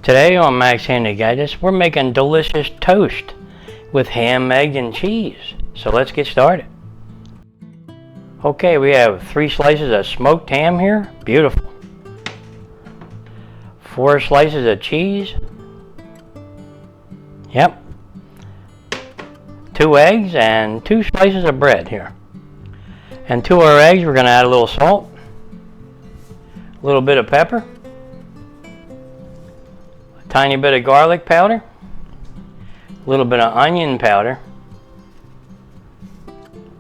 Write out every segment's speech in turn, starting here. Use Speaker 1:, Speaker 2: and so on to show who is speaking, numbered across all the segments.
Speaker 1: Today on Max Handy Gadgets, we're making delicious toast with ham, egg, and cheese. So let's get started. Okay, we have 3 slices of smoked ham here. Beautiful. 4 slices of cheese. Yep. 2 eggs and 2 slices of bread here. And to our eggs, we're going to add a little salt, a little bit of pepper, a tiny bit of garlic powder, a little bit of onion powder,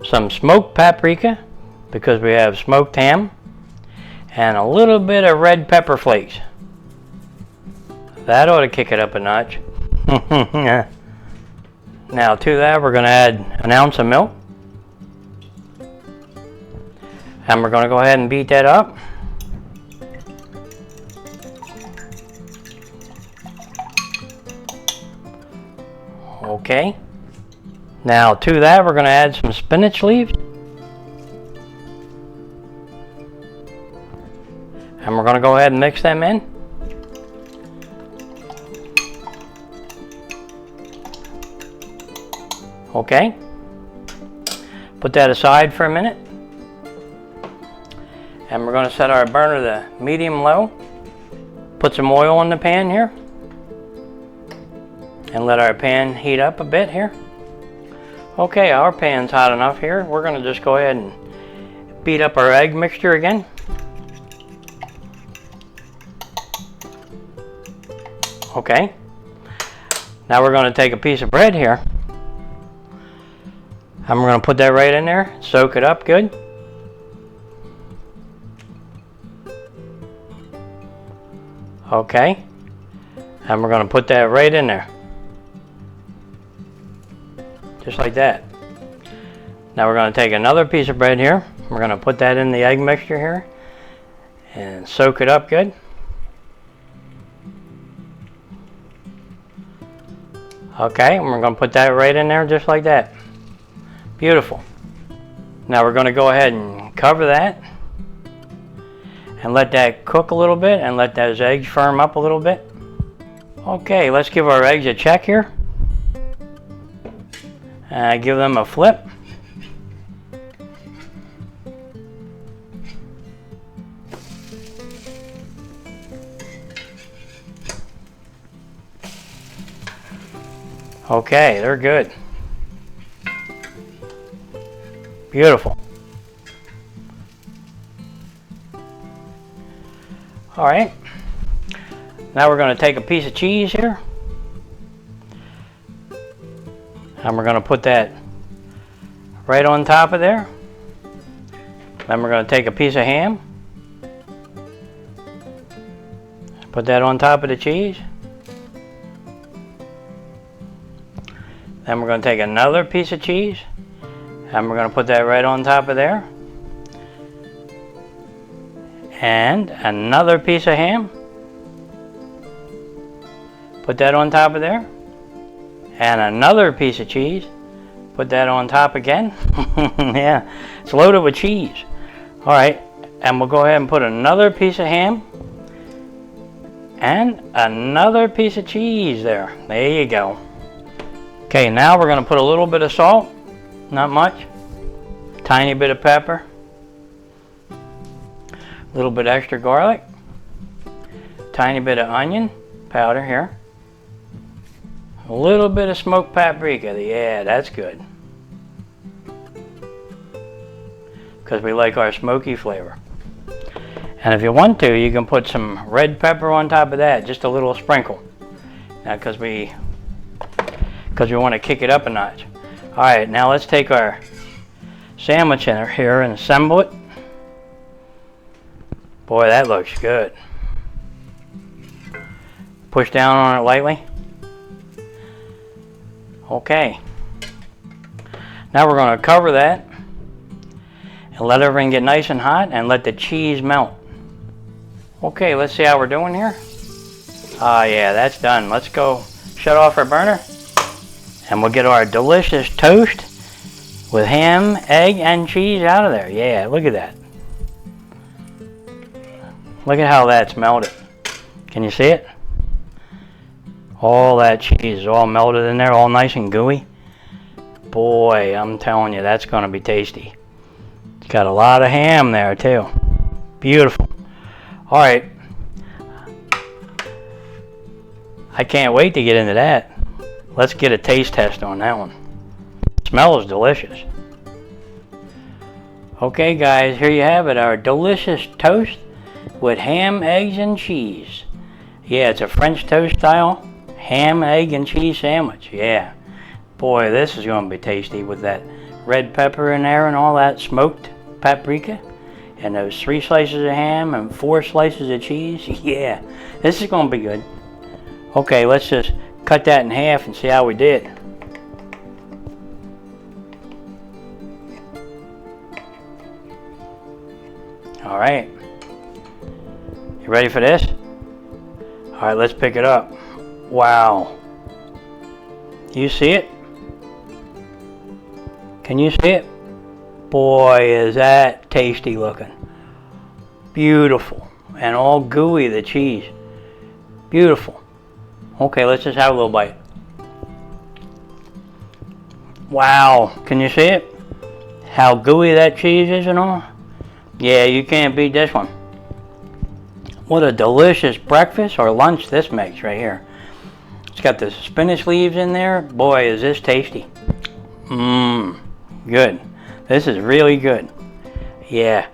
Speaker 1: some smoked paprika because we have smoked ham, and a little bit of red pepper flakes. That ought to kick it up a notch. Now to that we're going to add an ounce of milk. And we're going to go ahead and beat that up. Okay. Now to that we're going to add some spinach leaves. And we're going to go ahead and mix them in. Okay. Put that aside for a minute. And we're going to set our burner to medium-low. Put some oil in the pan here. And let our pan heat up a bit here. Okay, our pan's hot enough here. We're going to just go ahead and beat up our egg mixture again. Okay. Now we're going to take a piece of bread here. And we're going to put that right in there. Soak it up good. Okay. And we're going to put that right in there. Just like that. Now we're going to take another piece of bread here. We're going to put that in the egg mixture here. And soak it up good. Okay, and we're going to put that right in there just like that. Beautiful. Now we're going to go ahead and cover that. And let that cook a little bit and let those eggs firm up a little bit. Okay, let's give our eggs a check here. Give them a flip. Okay, they're good. Beautiful. All right. Now we're going to take a piece of cheese here. And we're going to put that right on top of there. Then we're going to take a piece of ham. Put that on top of the cheese. Then we're going to take another piece of cheese. And we're going to put that right on top of there. And another piece of ham. Put that on top of there. And another piece of cheese. Put that on top again. Yeah, it's loaded with cheese. All right, and we'll go ahead and put another piece of ham. And another piece of cheese there. There you go. Okay, now we're going to put a little bit of salt. Not much. Tiny bit of pepper. A little bit extra garlic. Tiny bit of onion powder here. A little bit of smoked paprika. Yeah, that's good. Because we like our smoky flavor. And if you want to, you can put some red pepper on top of that. Just a little sprinkle. Now, because we want to kick it up a notch. All right, now let's take our sandwich in here and assemble it. Boy, that looks good. Push down on it lightly. Okay. Now we're going to cover that and let everything get nice and hot and let the cheese melt. Okay, let's see how we're doing here. Yeah, that's done. Let's go shut off our burner and we'll get our delicious toast with ham, egg, and cheese out of there. Yeah, look at that. Look at how that's melted. Can you see it? All that cheese is all melted in there, all nice and gooey. Boy, I'm telling you, that's going to be tasty. It's got a lot of ham there too. Beautiful. All right. I can't wait to get into that. Let's get a taste test on that one. Smells delicious. Okay guys, here you have it, our delicious toast with ham, eggs, and cheese. Yeah, it's a French toast style ham, egg, and cheese sandwich. Yeah. Boy, this is going to be tasty with that red pepper in there and all that smoked paprika. And those 3 slices of ham and 4 slices of cheese. Yeah, this is going to be good. Okay, let's just cut that in half and see how we did. All right. You ready for this? All right, let's pick it up. Wow. You see it? Can you see it? Boy, is that tasty looking. Beautiful. And all gooey, the cheese. Beautiful. Okay, let's just have a little bite. Wow. Can you see it? How gooey that cheese is and all? Yeah, you can't beat this one. What a delicious breakfast or lunch this makes right here. It's got the spinach leaves in there. Boy, is this tasty. Mmm. Good. This is really good. Yeah.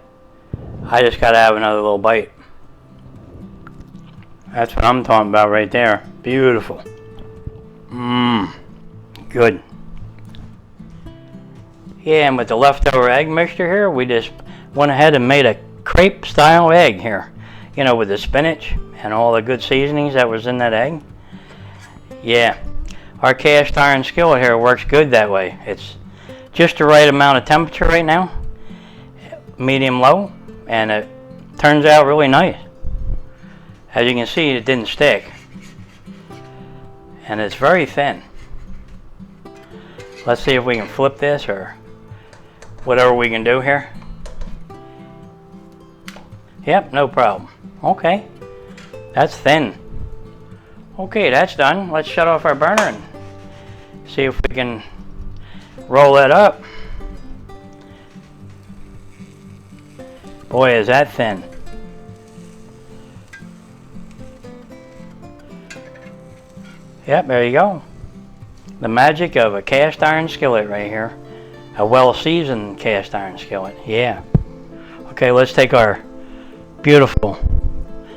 Speaker 1: I just gotta have another little bite. That's what I'm talking about right there. Beautiful. Mmm. Good. Yeah, and with the leftover egg mixture here, we just went ahead and made a crepe-style egg here. You know, with the spinach and all the good seasonings that was in that egg. Yeah. Our cast iron skillet here works good that way. It's just the right amount of temperature right now. Medium low. And it turns out really nice. As you can see, it didn't stick. And it's very thin. Let's see if we can flip this or whatever we can do here. Yep, no problem. Okay. That's thin. Okay, that's done. Let's shut off our burner and see if we can roll that up. Boy, is that thin. Yep, there you go. The magic of a cast iron skillet right here. A well-seasoned cast iron skillet. Yeah. Okay, let's take our beautiful,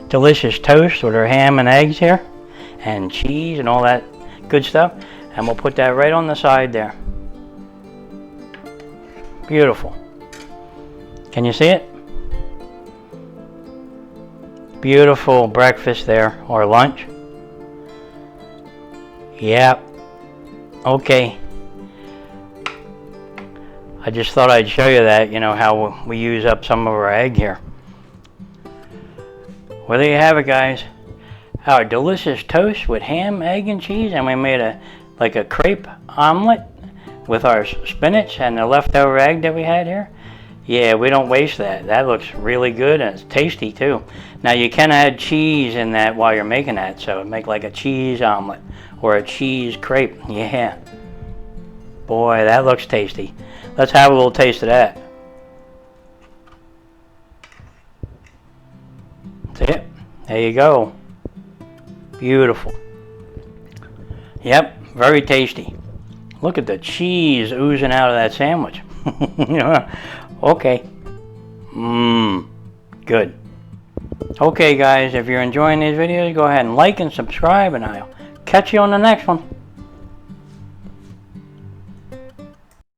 Speaker 1: delicious toast with our ham and eggs here. And cheese and all that good stuff. And we'll put that right on the side there. Beautiful. Can you see it? Beautiful breakfast there, or lunch. Yep. Okay. I just thought I'd show you that, you know, how we use up some of our egg here. Well, there you have it, guys. Our delicious toast with ham, egg, and cheese, and we made a crepe omelet with our spinach and the leftover egg that we had here. Yeah, we don't waste that. That looks really good and it's tasty too. Now you can add cheese in that while you're making that, so make like a cheese omelet or a cheese crepe. Yeah. Boy, that looks tasty. Let's have a little taste of that. See it? There you go. Beautiful. Yep, very tasty. Look at the cheese oozing out of that sandwich. Okay. Mmm. Good. Okay, guys, if you're enjoying these videos, go ahead and like and subscribe, and I'll catch you on the next one.